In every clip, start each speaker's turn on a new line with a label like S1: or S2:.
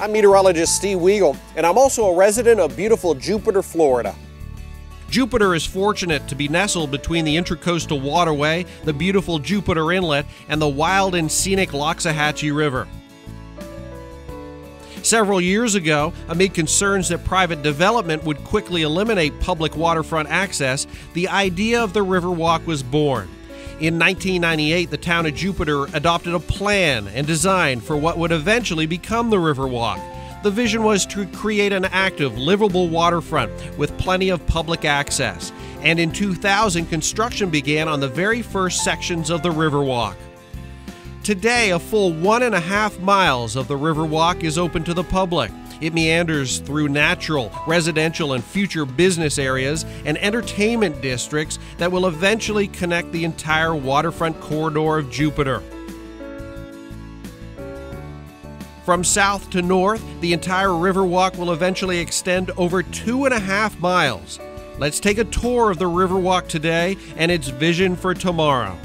S1: I'm meteorologist Steve Weigel, and I'm also a resident of beautiful Jupiter, Florida.
S2: Jupiter is fortunate to be nestled between the Intracoastal Waterway, the beautiful Jupiter Inlet, and the wild and scenic Loxahatchee River. Several years ago, amid concerns that private development would quickly eliminate public waterfront access, the idea of the Riverwalk was born. In 1998, the town of Jupiter adopted a plan and design for what would eventually become the Riverwalk. The vision was to create an active, livable waterfront with plenty of public access. And in 2000, construction began on the very first sections of the Riverwalk. Today, a full 1.5 miles of the Riverwalk is open to the public. It meanders through natural, residential, and future business areas and entertainment districts that will eventually connect the entire waterfront corridor of Jupiter. From south to north, the entire Riverwalk will eventually extend over 2.5 miles. Let's take a tour of the Riverwalk today and its vision for tomorrow.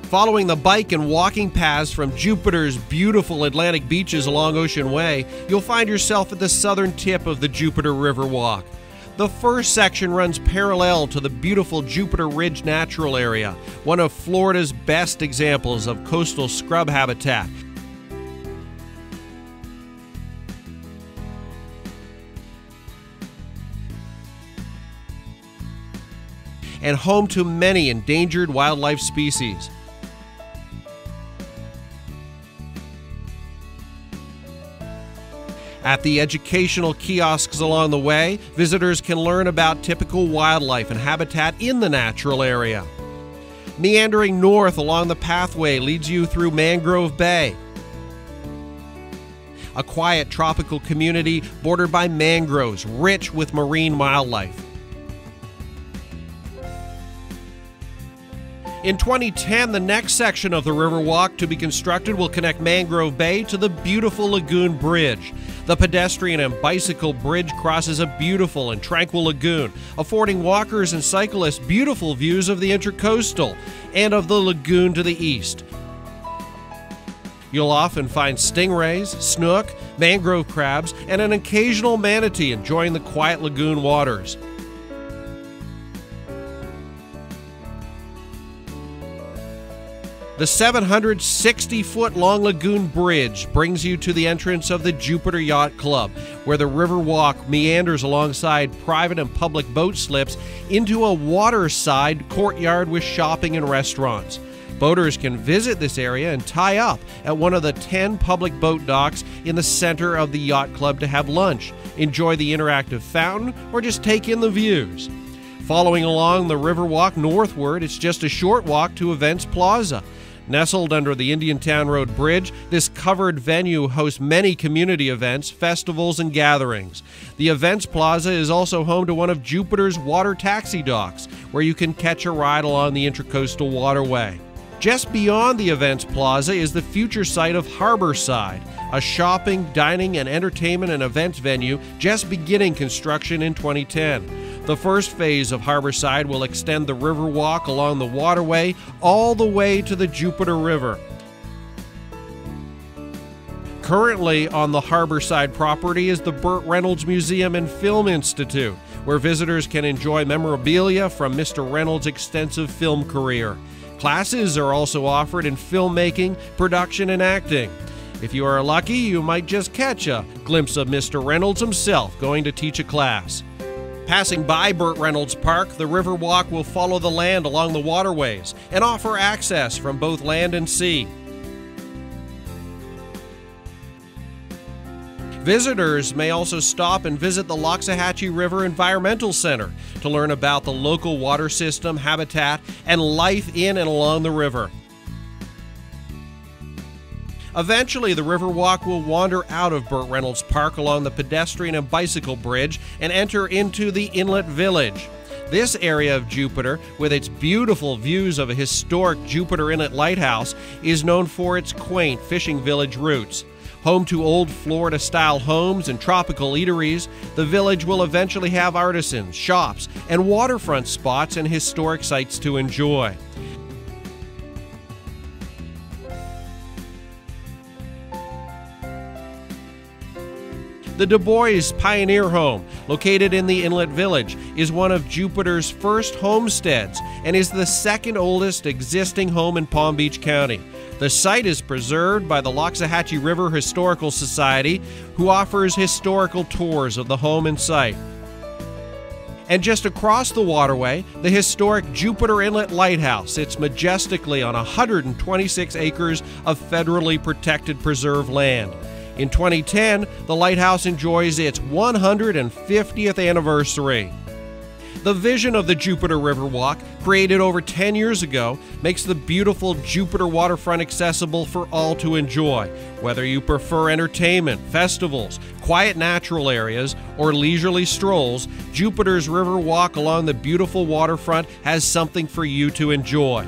S2: Following the bike and walking paths from Jupiter's beautiful Atlantic beaches along Ocean Way, you'll find yourself at the southern tip of the Jupiter Riverwalk. The first section runs parallel to the beautiful Jupiter Ridge Natural Area, one of Florida's best examples of coastal scrub habitat. And home to many endangered wildlife species. At the educational kiosks along the way, visitors can learn about typical wildlife and habitat in the natural area. Meandering north along the pathway leads you through Mangrove Bay, a quiet tropical community bordered by mangroves, rich with marine wildlife. In 2010, the next section of the Riverwalk to be constructed will connect Mangrove Bay to the beautiful Lagoon Bridge. The pedestrian and bicycle bridge crosses a beautiful and tranquil lagoon, affording walkers and cyclists beautiful views of the Intracoastal and of the lagoon to the east. You'll often find stingrays, snook, mangrove crabs, and an occasional manatee enjoying the quiet lagoon waters. The 760-foot-long Lagoon Bridge brings you to the entrance of the Jupiter Yacht Club, where the Riverwalk meanders alongside private and public boat slips into a waterside courtyard with shopping and restaurants. Boaters can visit this area and tie up at one of the 10 public boat docks in the center of the yacht club to have lunch, enjoy the interactive fountain, or just take in the views. Following along the Riverwalk northward, it's just a short walk to Events Plaza. Nestled under the Indiantown Road Bridge, this covered venue hosts many community events, festivals, and gatherings. The Events Plaza is also home to one of Jupiter's water taxi docks, where you can catch a ride along the Intracoastal Waterway. Just beyond the Events Plaza is the future site of Harborside, a shopping, dining, and entertainment and events venue just beginning construction in 2010. The first phase of Harborside will extend the Riverwalk along the waterway all the way to the Jupiter River. Currently on the Harborside property is the Burt Reynolds Museum and Film Institute, where visitors can enjoy memorabilia from Mr. Reynolds' extensive film career. Classes are also offered in filmmaking, production, and acting. If you are lucky, you might just catch a glimpse of Mr. Reynolds himself going to teach a class. Passing by Burt Reynolds Park, the Riverwalk will follow the land along the waterways and offer access from both land and sea. Visitors may also stop and visit the Loxahatchee River Environmental Center to learn about the local water system, habitat, and life in and along the river. Eventually, the Riverwalk will wander out of Burt Reynolds Park along the pedestrian and bicycle bridge and enter into the Inlet Village. This area of Jupiter, with its beautiful views of a historic Jupiter Inlet lighthouse, is known for its quaint fishing village roots. Home to old Florida-style homes and tropical eateries, the village will eventually have artisans, shops, and waterfront spots and historic sites to enjoy. The Du Bois Pioneer Home, located in the Inlet Village, is one of Jupiter's first homesteads and is the second oldest existing home in Palm Beach County. The site is preserved by the Loxahatchee River Historical Society, who offers historical tours of the home and site. And just across the waterway, the historic Jupiter Inlet Lighthouse sits majestically on 126 acres of federally protected preserved land. In 2010, the lighthouse enjoys its 150th anniversary. The vision of the Jupiter Riverwalk, created over 10 years ago, makes the beautiful Jupiter waterfront accessible for all to enjoy. Whether you prefer entertainment, festivals, quiet natural areas, or leisurely strolls, Jupiter's Riverwalk along the beautiful waterfront has something for you to enjoy.